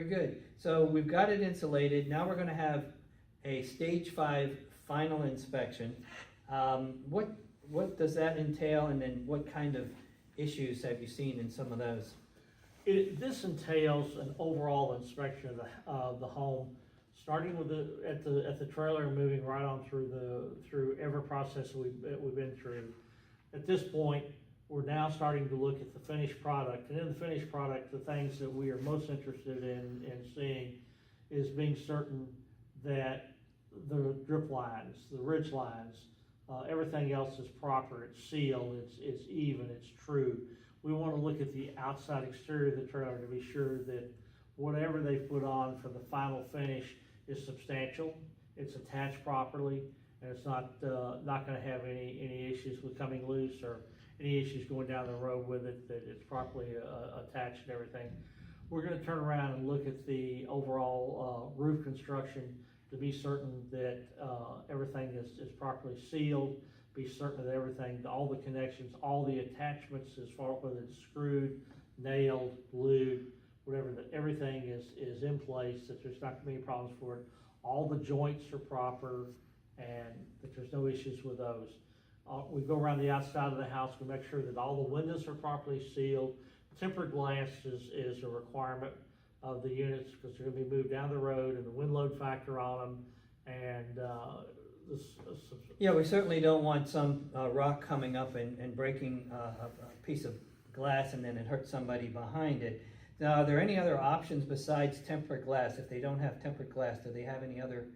good. So we've got it insulated. Now we're going to have a stage 5 final inspection. What does that entail, and then what kind of issues have you seen in some of those? This entails an overall inspection of the home, starting with at the trailer and moving right on through every process we've been through. At this point, we're now starting to look at the finished product, and in the finished product, the things that we are most interested in seeing is being certain that the drip lines, the ridge lines, everything else is proper, it's sealed, it's even, it's true. We want to look at the outside exterior of the trailer to be sure that whatever they put on for the final finish is substantial, it's attached properly, and it's not going to have any issues with coming loose or any issues going down the road with it, that it's properly attached and everything. We're going to turn around and look at the overall roof construction to be certain that everything is properly sealed, be certain that everything, all the connections, all the attachments, as far as whether it's screwed, nailed, glued, whatever, that everything is in place, that there's not going to be any problems for it. All the joints are proper, and that there's no issues with those. We go around the outside of the house, we make sure that all the windows are properly sealed. Tempered glass is a requirement of the units because they're going to be moved down the road, and the wind load factor on them, and yeah, we certainly don't want some rock coming up and breaking a piece of glass, and then it hurts somebody behind it. Now, are there any other options besides tempered glass? If they don't have tempered glass, do they have any other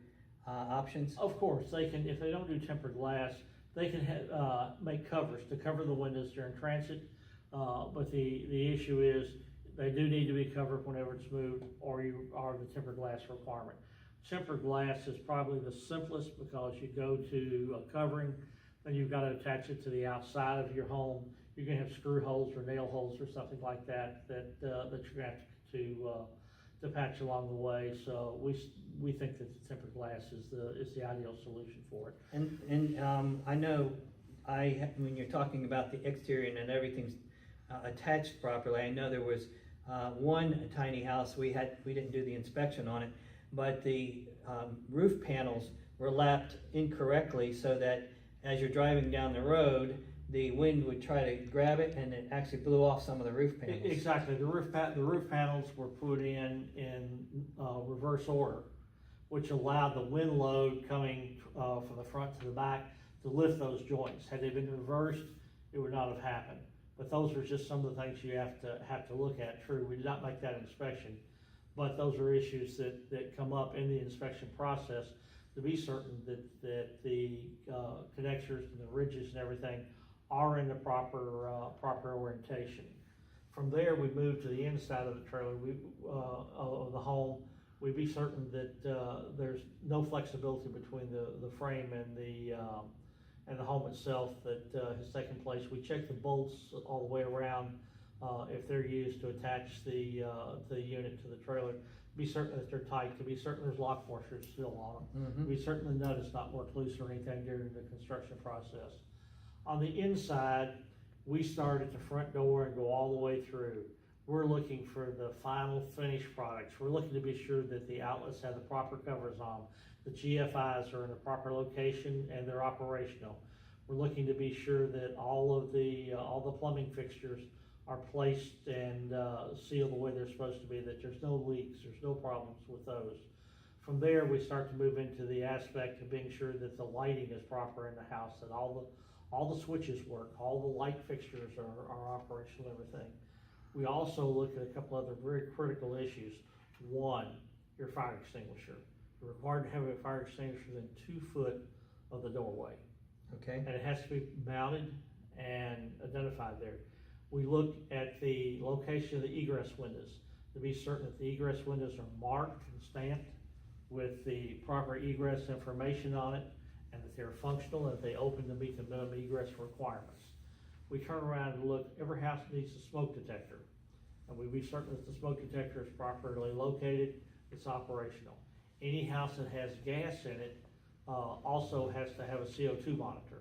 options? Of course, they can. If they don't do tempered glass, they can make covers to cover the windows during transit. But the issue is they do need to be covered whenever it's moved, or you are the tempered glass requirement. Tempered glass is probably the simplest because you go to a covering, then you've got to attach it to the outside of your home. You're going to have screw holes or nail holes or something like that that you're going to have to patch along the way. So we think that the tempered glass is the ideal solution for it. And I know when you're talking about the exterior and everything's attached properly, I know there was one tiny house we didn't do the inspection on it, but the roof panels were lapped incorrectly, so that as you're driving down the road, the wind would try to grab it, and it actually blew off some of the roof panels. Exactly. The roof panels were put in reverse order, which allowed the wind load coming from the front to the back to lift those joints. Had they been reversed, it would not have happened. But those are just some of the things you have to look at. True, we did not make that inspection, but those are issues that come up in the inspection process to be certain that the connectors and the ridges and everything are in the proper orientation. From there, we move to the inside of the trailer, of the home. We be certain that there's no flexibility between the frame and the home itself that has taken place. We check the bolts all the way around if they're used to attach the unit to the trailer. Be certain that they're tight, to be certain there's lock washers still on them. Mm-hmm. Be certain the nut is not worked loose or anything during the construction process. On the inside, we start at the front door and go all the way through. We're looking for the final finished products. We're looking to be sure that the outlets have the proper covers on them. The GFIs are in the proper location and they're operational. We're looking to be sure that all the plumbing fixtures are placed and sealed the way they're supposed to be, that there's no leaks, there's no problems with those. From there, we start to move into the aspect of being sure that the lighting is proper in the house, that all the switches work, all the light fixtures are operational, everything. We also look at a couple other very critical issues. One, your fire extinguisher. You're required to have a fire extinguisher within 2 foot of the doorway. Okay. And it has to be mounted and identified there. We look at the location of the egress windows to be certain that the egress windows are marked and stamped with the proper egress information on it, and that they're functional and that they open to meet the minimum egress requirements. We turn around and look, every house needs a smoke detector, and we be certain that the smoke detector is properly located, it's operational. Any house that has gas in it also has to have a CO2 monitor.